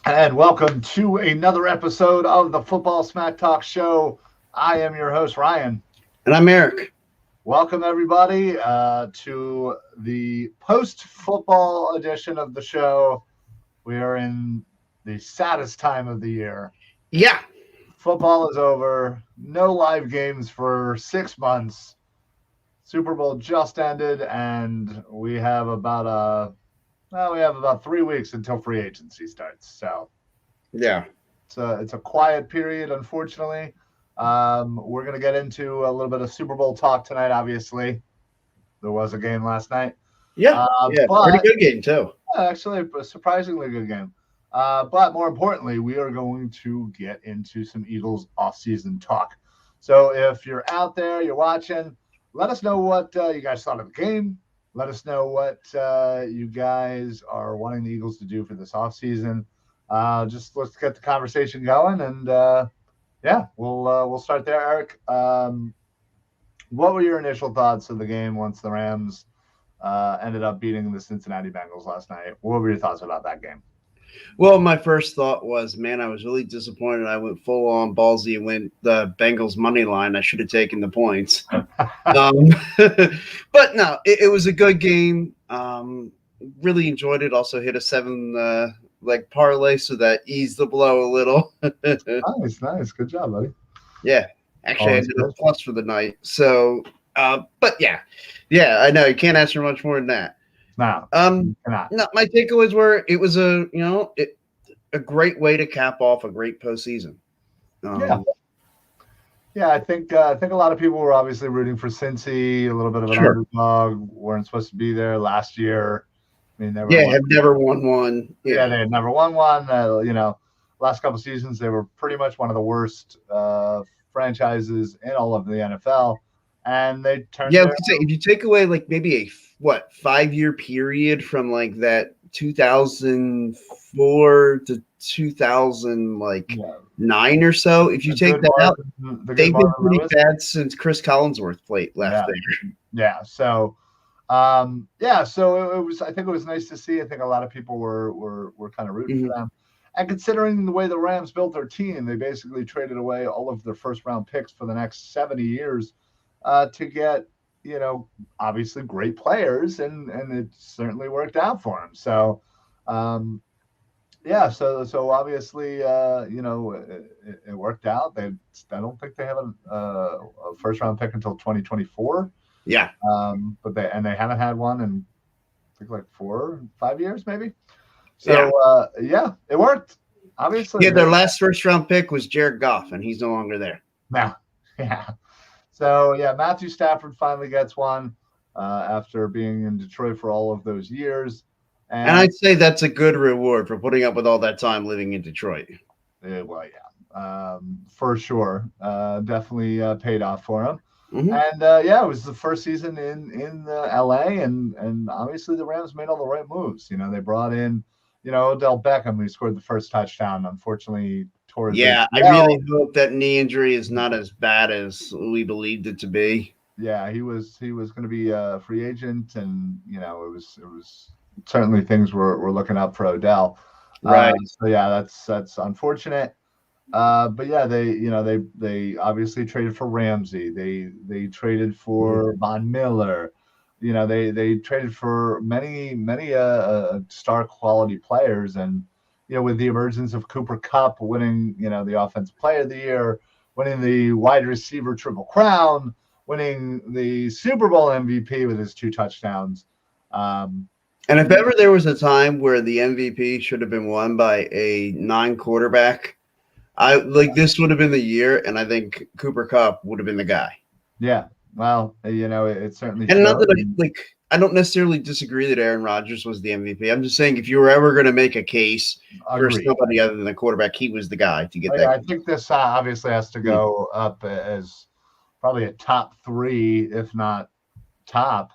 And welcome to another episode of the Football Smack Talk Show. I am your host, Ryan. And I'm Eric. Welcome, everybody, to the post-football edition of the show. We are in the saddest time of the year. Yeah. Football is over. No live games for 6 months. Super Bowl just ended, and we have about 3 weeks until free agency starts. So, yeah, it's a quiet period, unfortunately. We're going to get into a little bit of Super Bowl talk tonight. Obviously, there was a game last night. Pretty good game too. Actually, a surprisingly good game. But more importantly, we are going to get into some Eagles off-season talk. So if you're out there, you're watching, let us know what you guys thought of the game. Let us know what you guys are wanting the Eagles to do for this offseason. Just let's get the conversation going, and we'll start there. Eric, what were your initial thoughts of the game once the Rams ended up beating the Cincinnati Bengals last night? What were your thoughts about that game? Well, my first thought was, man, I was really disappointed. I went full on ballsy and went the Bengals money line. I should have taken the points. But no, it was a good game. Really enjoyed it. Also hit a 7-leg parlay, so that eased the blow a little. Nice. Good job, buddy. Yeah. Actually, I did a plus for the night. So, but yeah, I know you can't ask for much more than that. No, my takeaways were it was a great way to cap off a great postseason. I think a lot of people were obviously rooting for Cincy, a little bit of an underdog, weren't supposed to be there last year. I mean, have never won one. Yeah, they had never won one. Last couple seasons they were pretty much one of the worst franchises in all of the NFL, and they turned. Yeah, if you take away like maybe a 5-year period from like that 2004 to 2009 or so. If you take that out, they've been pretty bad since Chris Collinsworth left there. Yeah. So, so it was. I think it was nice to see. I think a lot of people were kind of rooting for them. And considering the way the Rams built their team, they basically traded away all of their first-round picks for the next 70 years to get, obviously great players, and it certainly worked out for them. So, so obviously, it worked out. I don't think they have a first-round pick until 2024. Yeah. But they haven't had one in I think like 4 or 5 years, maybe. So, it worked. Obviously. Yeah, their last first-round pick was Jared Goff, and he's no longer there. Now, yeah. So, Matthew Stafford finally gets one after being in Detroit for all of those years. And I'd say that's a good reward for putting up with all that time living in Detroit. For sure. Definitely paid off for him. Mm-hmm. And, it was the first season in L.A., and obviously the Rams made all the right moves. They brought in, Odell Beckham, who scored the first touchdown, unfortunately tore his ACL. I really hope that knee injury is not as bad as we believed it to be. Yeah, he was going to be a free agent, and it was certainly things were looking up for Odell. Right. That's unfortunate. But they obviously traded for Ramsey. They traded for Von Miller. They traded for many star quality players, and with the emergence of Cooper Kupp winning the Offensive Player of the Year, winning the wide receiver Triple Crown, winning the Super Bowl MVP with his 2 touchdowns. And if ever there was a time where the MVP should have been won by a non-quarterback, this would have been the year, and I think Cooper Kupp would have been the guy. Yeah. Well, it certainly. And not that I don't necessarily disagree that Aaron Rodgers was the MVP. I'm just saying if you were ever going to make a case for somebody other than the quarterback, he was the guy to get that. I think this obviously has to go up as probably a top 3, if not top,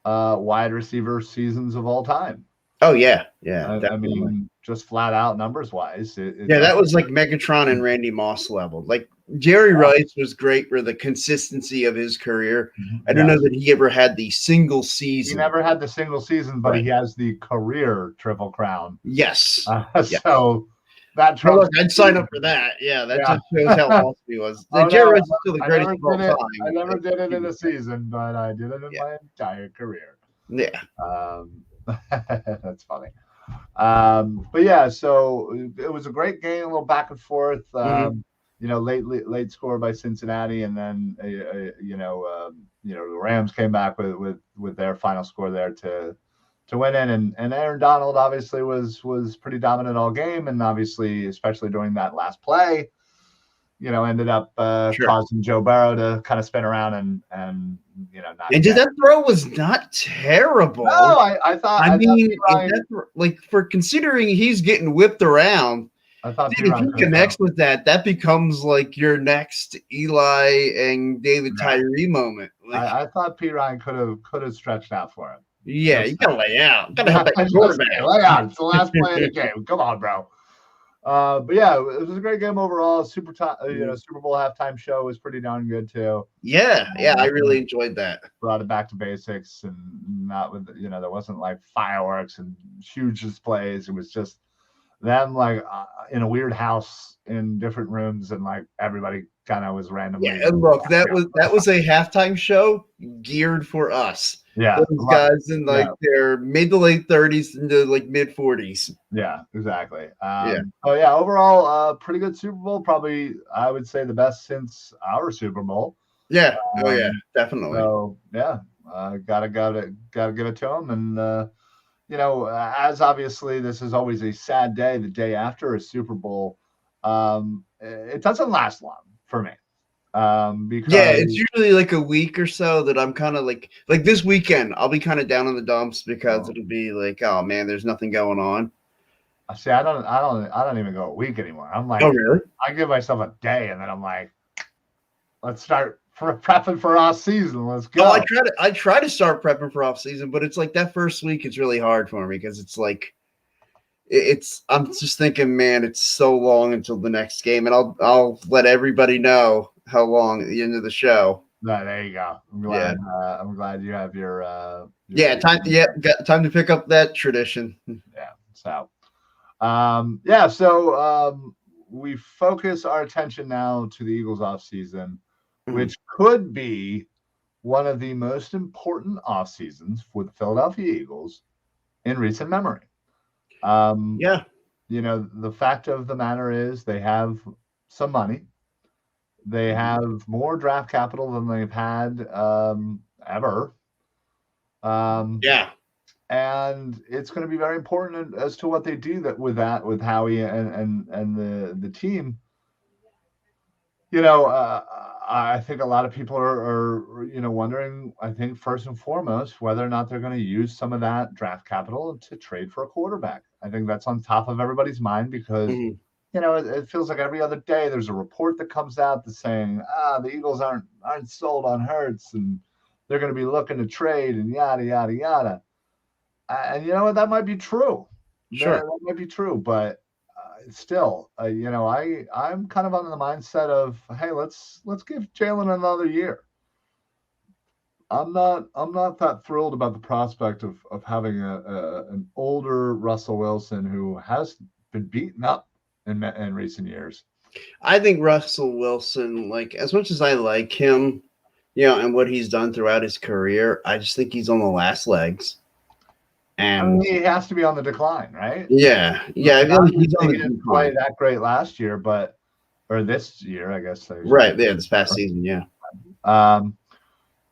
wide receiver seasons of all time. Oh, yeah. I mean, just flat out numbers wise. That was like Megatron and Randy Moss level. Like Jerry Rice was great for the consistency of his career. I don't know that he ever had the single season. He never had the single season, but he has the career Triple Crown. Yes. So, That Hey, trumps. look, I'd sign up for that. Yeah, that Yeah. just shows how awesome he was. Oh, Jerry no, Rice is still the greatest of all time. I never did it in a season, but I did it in my entire career. Yeah. That's funny. But yeah, so it was a great game, a little back and forth. Late score by Cincinnati, and then the Rams came back with their final score there to win it. And Aaron Donald obviously was pretty dominant all game, and obviously especially during that last play, ended up causing Joe Burrow to kind of spin around and not. And that throw was not terrible. No, I thought. I mean, for considering he's getting whipped around, I thought if he connects with that becomes like your next Eli and David Tyree moment. I thought P. Ryan could have stretched out for him. Yeah, you gotta lay out. Gotta help that quarterback. Lay out. It's the last play of the game. Come on, bro. But yeah, it was a great game overall. Super Bowl halftime show was pretty darn good too. Yeah, I really enjoyed that. Brought it back to basics, and not with there wasn't like fireworks and huge displays. It was just them like in a weird house in different rooms, and like everybody kind of was randomly. Yeah, and look, that was a halftime show geared for us. Yeah, those guys in their mid to late 30s into like mid 40s. Yeah, exactly. Overall, pretty good Super Bowl. Probably, I would say the best since our Super Bowl. Yeah. Definitely. So gotta give it to them. And as obviously this is always a sad day, the day after a Super Bowl. It doesn't last long for me. Because it's usually like a week or so that I'm kind of like this weekend I'll be kind of down in the dumps because it'll be like, oh man, there's nothing going on. See, I don't even go a week anymore. I'm like, oh really? I give myself a day, and then I'm like, let's start prepping for off season. Let's go. Oh, I try to start prepping for off season, but it's like that first week it's really hard for me because it's like I'm just thinking, man, it's so long until the next game, and I'll let everybody know how long at the end of the show. No, there you go. I'm glad you have your got time to pick up that tradition. Yeah. So we focus our attention now to the Eagles off season, which could be one of the most important off seasons for the Philadelphia Eagles in recent memory. The fact of the matter is they have some money. They have more draft capital than they've had ever. And it's going to be very important as to what they do with Howie and the team. I think a lot of people are wondering, I think first and foremost, whether or not they're going to use some of that draft capital to trade for a quarterback. I think that's on top of everybody's mind because it feels like every other day there's a report that comes out that's saying, the Eagles aren't sold on Hurts and they're going to be looking to trade and yada, yada, yada. And you know what? That might be true. Sure. That might be true. But still, I'm kind of on the mindset of, hey, let's give Jalen another year. I'm not that thrilled about the prospect of having an older Russell Wilson who has been beaten up in recent years. I think Russell Wilson, like as much as I like him, and what he's done throughout his career, I just think he's on the last legs. And he has to be on the decline, right? Yeah. He's on the decline. He didn't play that great last year, or this year, I guess. Right. Yeah, this past season, yeah.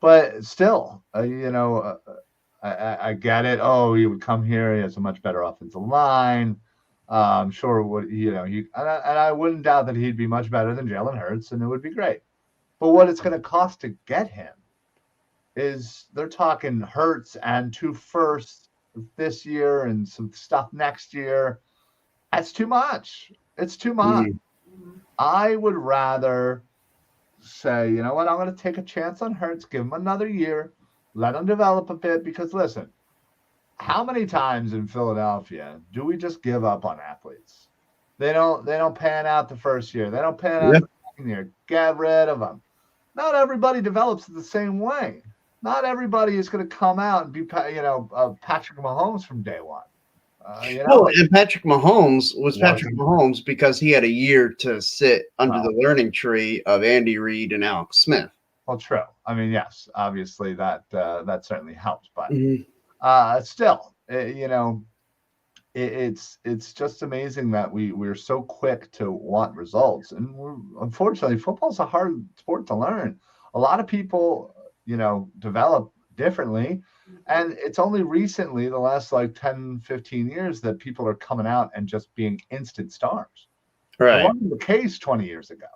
But still, I get it. Oh, he would come here. He has a much better offensive line. I'm sure I wouldn't doubt that he'd be much better than Jalen Hurts, and it would be great. But what it's going to cost to get him is they're talking Hurts and 2 firsts this year and some stuff next year. That's too much. It's too much. I would rather say, you know what, I'm going to take a chance on Hurts, give him another year, let him develop a bit, because listen, how many times in Philadelphia do we just give up on athletes? They don't pan out the first year. They don't pan out the second year. Get rid of them. Not everybody develops the same way. Not everybody is going to come out and be, Patrick Mahomes from day one. Well, and Patrick Mahomes was wasn't. Patrick Mahomes because he had a year to sit under Well, the learning tree of Andy Reid and Alex Smith. well, true. I mean, yes, obviously that certainly helps, but Mhm. still, it's just amazing that we're so quick to want results, and unfortunately, football's a hard sport to learn. A lot of people, develop differently, and it's only recently, the last like 10, 15 years, that people are coming out and just being instant stars. It Right. wasn't the case 20 years ago.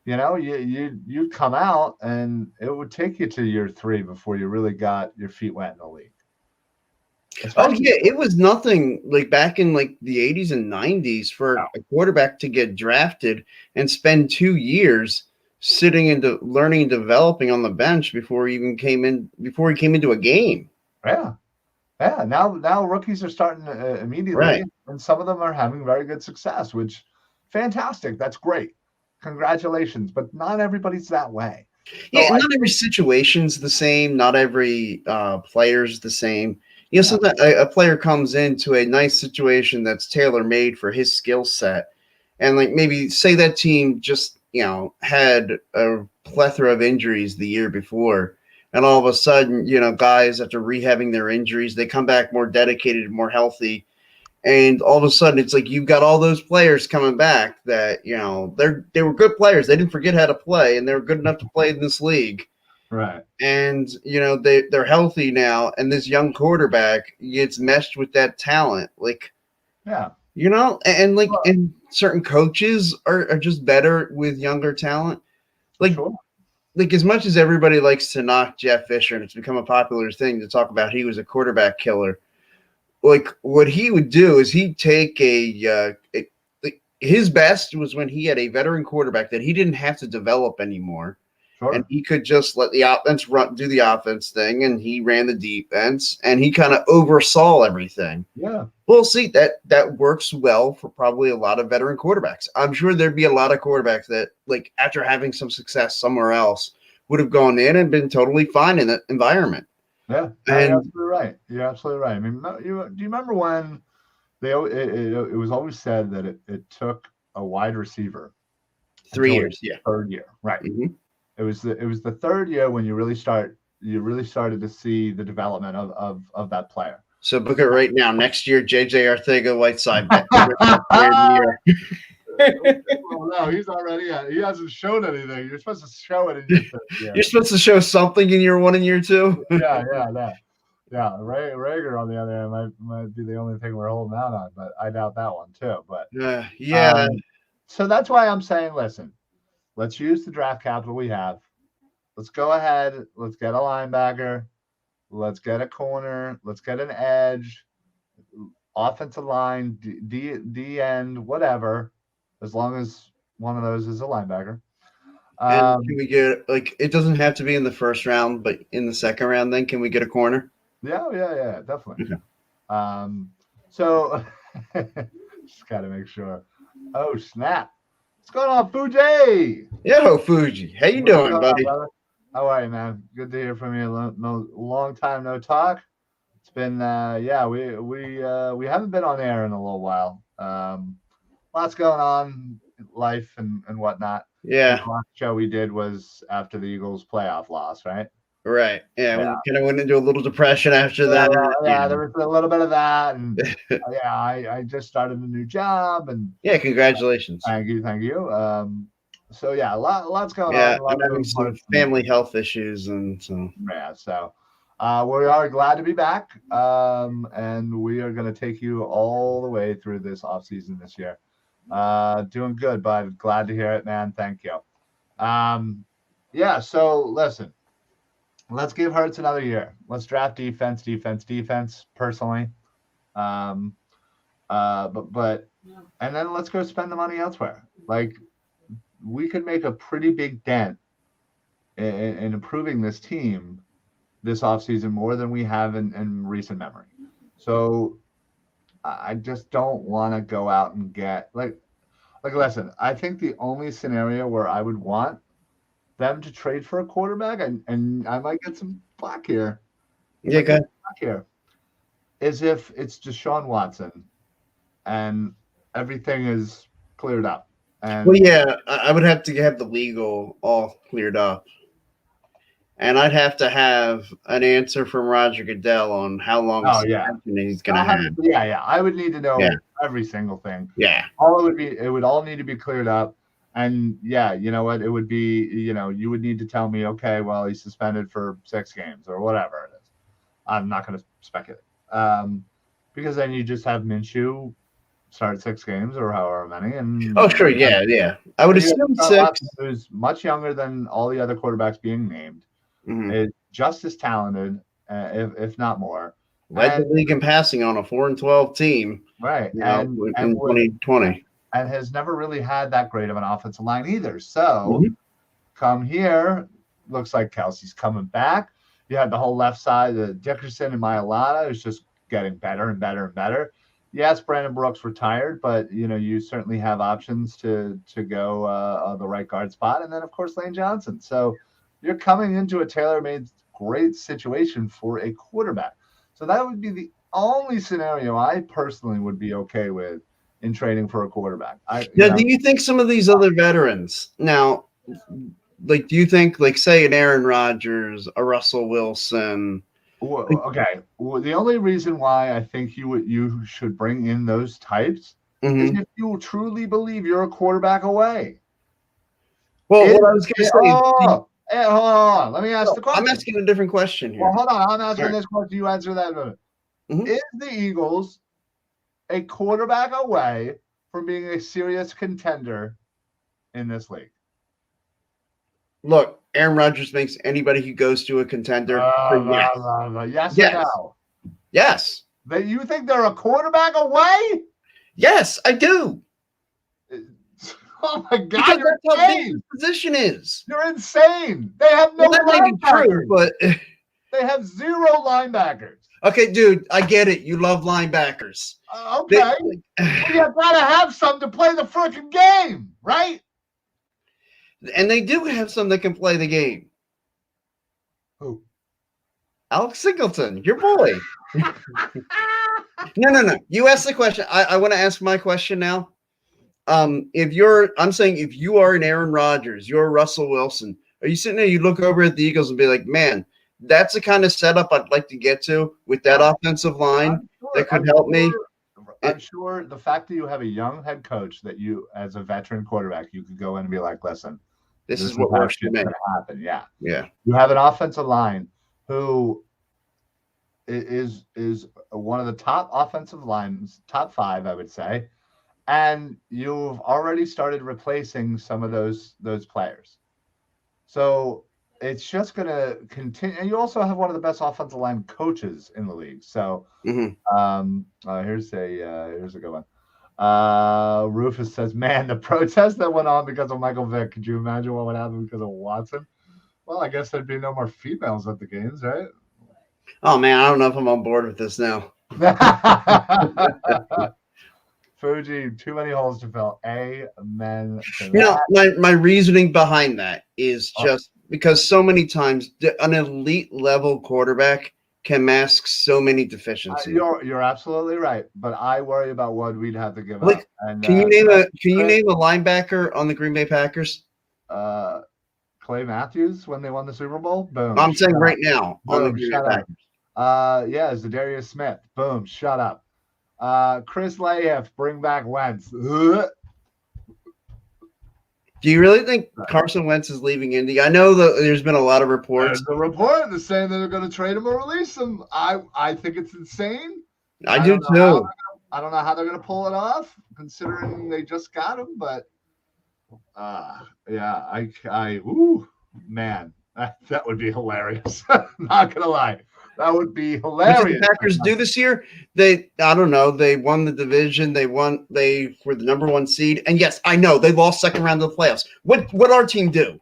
You'd come out and it would take you to year 3 before you really got your feet wet in the league. Oh Especially, yeah, it was nothing like back in like the 80s and 90s for a quarterback to get drafted and spend 2 years sitting and learning and developing on the bench before he came into a game. yeah. Yeah, now rookies are starting immediately, Right. and some of them are having very good success, which fantastic. That's great. Congratulations. But not everybody's that way. Yeah, So and not every situation's the same. Not every player's the same. yeah, Sometimes a player comes into a nice situation that's tailor made for his skill set, and like maybe say that team just had a plethora of injuries the year before, and all of a sudden guys after rehabbing their injuries they come back more dedicated, more healthy, and all of a sudden it's like you've got all those players coming back that they were good players. They didn't forget how to play, and they were good enough to play in this league. right. And they're healthy now, and this young quarterback gets meshed with that talent, like Yeah, and like well, and certain coaches are just better with younger talent. for Like sure. as much as everybody likes to knock Jeff Fisher, and it's become a popular thing to talk about he was a quarterback killer. Like what he would do is he'd take his best was when he had a veteran quarterback that he didn't have to develop anymore, and Sure. he could just let the offense do the offense thing, and he ran the defense, and he kind of oversaw everything. Yeah, Well, see that works well for probably a lot of veteran quarterbacks. I'm sure there'd be a lot of quarterbacks that, like, after having some success somewhere else, would have gone in and been totally fine in that environment. yeah. No, you're And absolutely right. You're absolutely right. I mean, do you remember when it was always said that it took a wide receiver 3 until his years, yeah. third year, right? Hmm. It was the third year when you really started to see the development of that player. So book it right now. Next year, JJ Arcega-Whiteside, player of the year. Well, no, he's already. He hasn't shown anything. You're supposed to show it in your third year. You're supposed to show something in year 1 and year 2. Yeah, that. Yeah, Rager on the other hand might be the only thing we're holding out on, but I doubt that one too. But Yeah. so that's why I'm saying, listen, let's use the draft capital we have. Let's go ahead. Let's get a linebacker. Let's get a corner. Let's get an edge, offensive line, D end, whatever, as long as one of those is a linebacker. And can we get, like, it doesn't have to be in the first round, but in the second round, then can we get a corner? Yeah, definitely. Okay. So just got to make sure. Oh, snap. What's going on, Fuji? Yo, Fuji. How you doing, buddy? Brother? How are you, man? Good to hear from you. Long time no talk. It's been we haven't been on air in a little while. Lots going on in life and whatnot. Yeah. The last show we did was after the Eagles playoff loss, right? Right. Yeah. We kind of went into a little depression after that. Yeah, there was a little bit of that, and I just started a new job, and yeah, congratulations. Thank you. So yeah, lots going on. Yeah, I'm having some family health issues, and so yeah. So we are glad to be back, and we are going to take you all the way through this off season this year. Doing good, bud. Glad to hear it, man. Thank you. Yeah. So listen. Let's give Hurts another year. Let's draft defense. Personally, but and then let's go spend the money elsewhere. Like, we could make a pretty big dent in improving this team this offseason more than we have in recent memory. So I just don't want to go out and get like listen. I think the only scenario where I would want them to trade for a quarterback, and I might get some flack here. Yeah, go ahead. Here is if it's Deshaun Watson and everything is cleared up. And Well, yeah, I would have to have the legal all cleared up. And I'd have to have an answer from Roger Goodell on how long he's going to have. Yeah. I would need to know Yeah. every single thing. Yeah. It would all need to be cleared up. And yeah, you know what? It would be, you would need to tell me, okay, well, he's suspended for 6 games or whatever it is. I'm not going to speculate. Because then you just have Minshew start 6 games or however many. And sure. Yeah. I would assume 6. Who's much younger than all the other quarterbacks being named. Mm-hmm. Is just as talented, if not more. Led the league in passing on a 4-12 team, right? In 2020, and has never really had that great of an offensive line either. So, come here, looks like Kelsey's coming back. You had the whole left side, the Dickerson and Mailata is just getting better and better and better. Yes, Brandon Brooks retired, but you certainly have options to go on the right guard spot, and then of course Lane Johnson. So. You're coming into a tailor-made great situation for a quarterback. So that would be the only scenario I personally would be okay with in trading for a quarterback. Do you think some of these other veterans now, like, do you think, like, say, an Aaron Rodgers, a Russell Wilson? Okay. Well, the only reason why I think you should bring in those types is if you truly believe you're a quarterback away. Well, what I was going to say. Hey, hold on. Let me ask the question. I'm asking a different question here. Well, hold on. I'm asking this question. You answer that in a minute. Is the Eagles a quarterback away from being a serious contender in this league? Look, Aaron Rodgers makes anybody who goes to a contender. Yes or no? Yes. That you think they're a quarterback away? Yes, I do. Oh my God! You're that's how big his position is. You're insane. They have no linebackers. True, but they have 0 linebackers. Okay, dude, I get it. You love linebackers. Okay, you gotta have some to play the freaking game, right? And they do have some that can play the game. Who? Alex Singleton, your boy. No. You asked the question. I want to ask my question now. If you are an Aaron Rodgers, you're a Russell Wilson, are you sitting there, you look over at the Eagles and be like, man, that's the kind of setup I'd like to get to with that offensive line that could help me? I'm sure the fact that you have a young head coach that you, as a veteran quarterback, you could go in and be like, listen, this is what works for me. Happen. Yeah. You have an offensive line who is one of the top offensive lines, top 5, I would say. And you've already started replacing some of those players. So it's just going to continue. And you also have one of the best offensive line coaches in the league. So here's a good one. Rufus says, man, the protest that went on because of Michael Vick. Could you imagine what would happen because of Watson? Well, I guess there'd be no more females at the games, right? Oh, man, I don't know if I'm on board with this now. Fuji, too many holes to fill. Amen. My reasoning behind that is just because so many times an elite level quarterback can mask so many deficiencies. You're absolutely right, but I worry about what we'd have to give up. And, can you name a linebacker on the Green Bay Packers? Clay Matthews when they won the Super Bowl. Boom. I'm saying right now on the Green Bay Packers. Zadarius Smith. Boom. Shut up. Chris Lahiff, bring back Wentz. Do you really think Carson Wentz is leaving Indy? I know that there's been a lot of reports. There's a report that's saying that they're going to trade him or release him. I think it's insane. I do too. I don't know how they're going to pull it off, considering they just got him. But man, that would be hilarious. Not going to lie. That would be hilarious. What did the Packers do this year? They won the division. They were the number 1 seed. And yes, I know they lost second round of the playoffs. What our team do?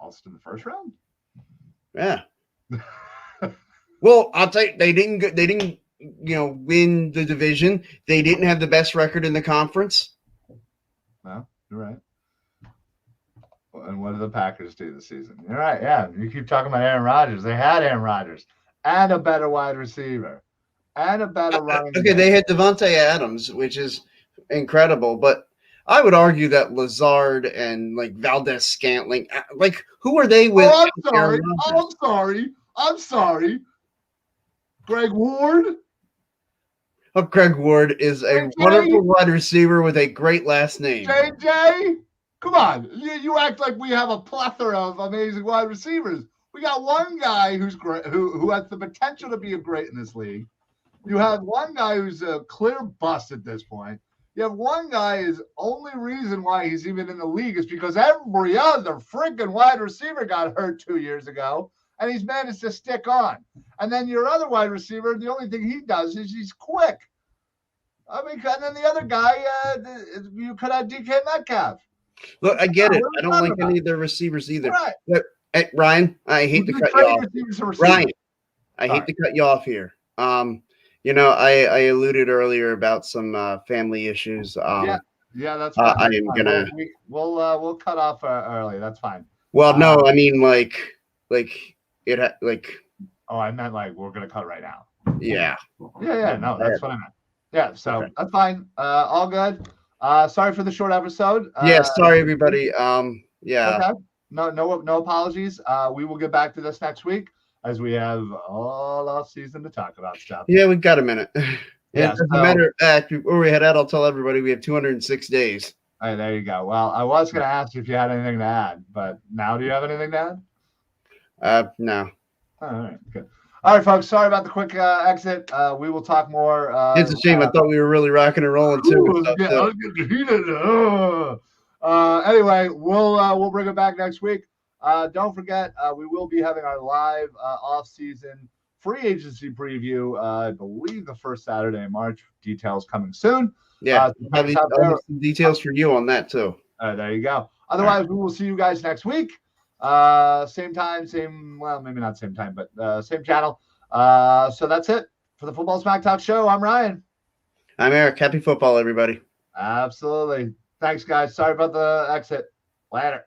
Lost in the first round? Yeah. Well, I'll tell you, they didn't win the division. They didn't have the best record in the conference. No, you're right. And what did the Packers do this season? You're right. Yeah, you keep talking about Aaron Rodgers. They had Aaron Rodgers and a better wide receiver. and a better running Okay, game. they had Devontae Adams, which is incredible, but I would argue that Lazard and like Valdez Scantling, like who are they with? Oh, I'm sorry. Greg Ward. Oh, Greg Ward is a wonderful wide receiver with a great last name. JJ, come on. You act like we have a plethora of amazing wide receivers. We got one guy who's great, who has the potential to be a great in this league. You have one guy who's a clear bust at this point. You have one guy whose only reason why he's even in the league is because every other freaking wide receiver got hurt 2 years ago, and he's managed to stick on. And then your other wide receiver, the only thing he does is he's quick. I mean, and then the other guy, you could have DK Metcalf. Look, I get it. I don't like any of their receivers either. Right. But, hey, Ryan, I hate to cut you off. Ryan, I hate to cut you off here. You know, I alluded earlier about some family issues. Yeah, that's fine. I am gonna. We'll cut off early. That's fine. Well, no, I mean like it Oh, I meant like we're gonna cut right now. Yeah. Yeah. No, that's what I meant. Yeah, so that's fine. All good. Sorry for the short episode. Yeah, sorry everybody. Yeah. Okay. No apologies. We will get back to this next week as we have all off season to talk about stuff. Yeah, we've got a minute. Yeah. As a matter of fact, before we head out, I'll tell everybody we have 206 days. All right, there you go. Well, I was going to ask you if you had anything to add, but now do you have anything to add? No. All right, good. All right, folks. Sorry about the quick exit. We will talk more. It's a shame. I thought we were really rocking and rolling too. Anyway, we'll bring it back next week. Don't forget, we will be having our live off-season free agency preview. I believe the first Saturday in March. Details coming soon. Yeah, I'll have some details for you on that too. There you go. Otherwise, we will see you guys next week. Same time, maybe not same time, but same channel. So that's it for the Football Smack Talk show. I'm Ryan. I'm Eric. Happy football, everybody. Absolutely. Thanks, guys. Sorry about the exit. Later.